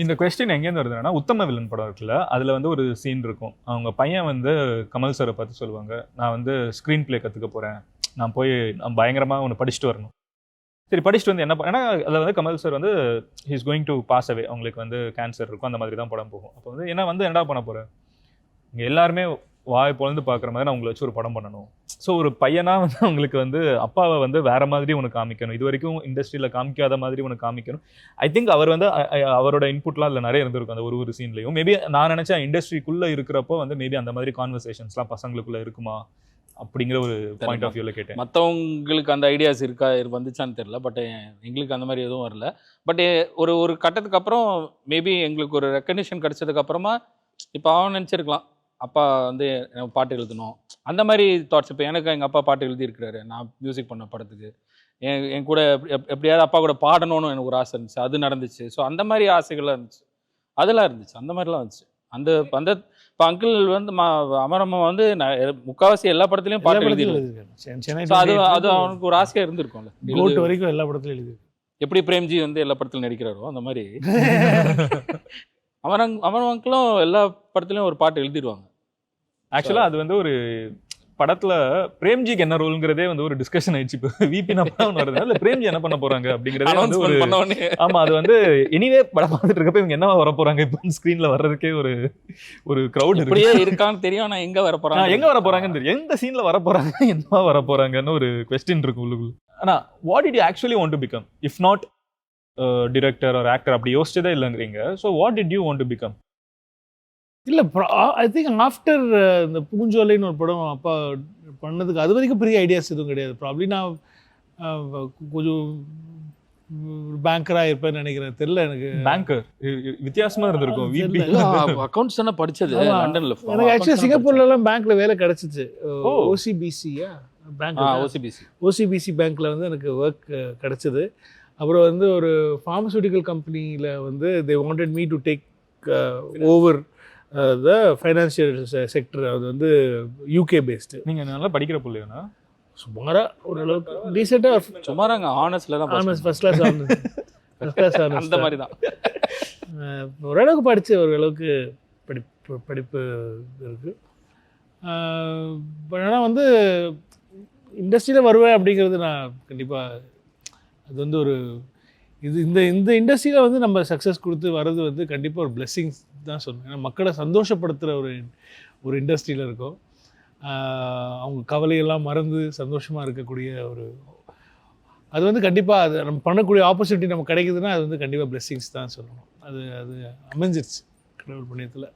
இந்த கொஸ்டின் எங்கேருந்து வருதுன்னா, உத்தம வில்லன் படம் இருக்குல்ல, அதில் வந்து ஒரு சீன் இருக்கும். அவங்க பையன் வந்து கமல் சாரை பார்த்து சொல்லுவாங்க, நான் வந்து ஸ்க்ரீன் பிளே கற்றுக்க போகிறேன், நான் பயங்கரமாக ஒன்று படிச்சுட்டு வரணும். சரி படிச்சுட்டு வந்து என்ன ஏன்னா அதில் வந்து கமல் சார் வந்து he's going to pass away, அவங்களுக்கு வந்து கேன்சர் இருக்கும், அந்த மாதிரி தான் படம் போகும். அப்போ வந்து என்ன வந்து என்னடா பண்ண போகிறேன், இங்கே எல்லாருமே வாய் பொழந்து பார்க்குற மாதிரி நான் உங்களை வச்சு ஒரு படம் பண்ணணும். ஸோ ஒரு பையனாக வந்து அவங்களுக்கு வந்து அப்பாவை வந்து வேற மாதிரி உனக்கு காமிக்கணும், இது வரைக்கும் இண்டஸ்ட்ரியில் காமிக்காத மாதிரி உனக்கு காமிக்கணும். ஐ திங்க் அவர் வந்து அவரோட இன்புட்லாம் அதில் நிறைய இருந்திருக்கும் அந்த ஒரு சீன்லையும். மேபி நான் நினச்சேன் இண்டஸ்ட்ரிக்குள்ளே இருக்கிறப்போ வந்து மேபி அந்த மாதிரி கான்வர்சேஷன்ஸ்லாம் பசங்களுக்குள்ளே இருக்குமா அப்படிங்கிற ஒரு பாயிண்ட் ஆஃப் வியூவில் கேட்டேன். மற்றவங்களுக்கு அந்த ஐடியாஸ் வந்துச்சான்னு தெரியல. பட் எங்களுக்கு அந்த மாதிரி எதுவும் வரல. பட் ஒரு கட்டத்துக்கு அப்புறம் மேபி எங்களுக்கு ஒரு ரெக்கக்னிஷன் கிடைச்சதுக்கு அப்புறமா இப்போ அவன் நினச்சிருக்கலாம், அப்பா வந்து எனக்கு பாட்டு எழுதணும், அந்த மாதிரி தாட்ஸ். இப்போ எனக்கு எங்கள் அப்பா பாட்டு எழுதியிருக்கிறாரு, நான் மியூசிக் பண்ண படத்துக்கு. என் கூட எப்படியாவது அப்பா கூட பாடணும்னு எனக்கு ஒரு ஆசை இருந்துச்சு, அது நடந்துச்சு. ஸோ அந்த மாதிரி ஆசைகள்லாம் இருந்துச்சு, அதெல்லாம் இருந்துச்சு, அந்த மாதிரிலாம் இருந்துச்சு. அந்த அந்த இப்போ அங்கிள் வந்து அமரம்மா வந்து முக்கால்வாசி எல்லா படத்துலையும் பாட்டு எழுதிருக்கேன். அது அவனுக்கு ஒரு ஆசையாக இருந்திருக்கும்ல, கோட் வரைக்கும் எல்லா படத்துலையும் எழுதி. எப்படி பிரேம்ஜி வந்து எல்லா படத்துலையும் நடிக்கிறாரோ அந்த மாதிரி அமரம் அங்கிளும் எல்லா படத்துலையும் ஒரு பாட்டு எழுதிடுவாங்க. ஆக்சுவலாக அது வந்து ஒரு படத்துல பிரேம்ஜிக்கு என்ன ரோல்ங்கிறதே வந்து ஒரு டிஸ்கஷன் ஆயிடுச்சு. இப்போ விபி நான் வருது, இல்லை பிரேம்ஜி என்ன பண்ண போறாங்க அப்படிங்கிறதே வந்து ஒரு ஆமா, அது வந்து எனிவே படம் பார்த்துட்டு இருக்கப்ப இவங்க என்னவா வர போறாங்க இப்போ ஸ்கிரீன்ல வர்றதுக்கே ஒரு கிரௌட் இப்படியே இருக்கான்னு தெரியும். நான் எங்க வர போறாங்கன்னு தெரியும், எந்த சீன்ல வர போறாங்க, என்னவா வர போறாங்கன்னு ஒரு கொஸ்டின் இருக்கு உள்ளுக்குள்ள. ஆனா what did you actually want to become if not director or actor? அப்படி யோசிச்சதே இல்லைங்கிறீங்க. So what did you want to become? இல்லை, ஐ திங்க் ஆஃப்டர் இந்த பூஞ்சோலைன்னு ஒரு படம் அப்பா பண்ணதுக்கு அது வரைக்கும் பெரிய ஐடியாஸ் எதுவும் கிடையாது. ப்ராப்ளி நான் கொஞ்சம் பேங்கராக இருப்பேன்னு நினைக்கிறேன், தெரியல எனக்கு. பேங்கர் வித்தியாசமா இருந்திருக்கும். அக்கௌண்ட்ஸ் தானே படிச்சது லண்டன்ல. எனக்கு ஆக்சுவலி சிங்கப்பூர்லலாம் பேங்க்ல வேலை கிடைச்சிச்சு. ஓசிபிசியா பேங்க், ஓசிபிசி பேங்க்ல வந்து எனக்கு ஒர்க் கிடைச்சது. அப்புறம் வந்து ஒரு ஃபார்மசூட்டிக்கல் கம்பெனியில் வந்து they wanted me to take over the financial sector. அது வந்து யூகே பேஸ்டு. நீங்கள் நல்லா படிக்கிற பிள்ளைனா? சுமாராக ஓரளவுக்கு டீசெண்டாக. சுமாராங்க ஆனஸ்டில் தான், ஆனஸ்ட் ஃபஸ்ட் கிளாஸ் ஆனஸ்ட் அந்த மாதிரி தான். ஓரளவுக்கு படித்து ஓரளவுக்கு படிப்பு இருக்குது. பட் ஆனால் வந்து இண்டஸ்ட்ரியில் வருவேன் அப்படிங்கிறது நான் கண்டிப்பாக, அது வந்து ஒரு இந்த இண்டஸ்ட்ரியில் வந்து நம்ம சக்ஸஸ் கொடுத்து வர்றது வந்து கண்டிப்பாக ஒரு பிளெஸ்ஸிங்ஸ் தான் சொல்லணும். ஏன்னா மக்களை சந்தோஷப்படுத்துகிற ஒரு இண்டஸ்ட்ரியில் இருக்கோம். அவங்க கவலையெல்லாம் மறந்து சந்தோஷமாக இருக்கக்கூடிய அது வந்து கண்டிப்பாக அது நம்ம பண்ணக்கூடிய ஆப்பர்ச்சுனிட்டி நமக்கு கிடைக்குதுன்னா அது வந்து கண்டிப்பாக பிளெஸ்ஸிங்ஸ் தான் சொல்லணும். அது அமைஞ்சிருச்சு கடவுள் புண்ணியத்தில்.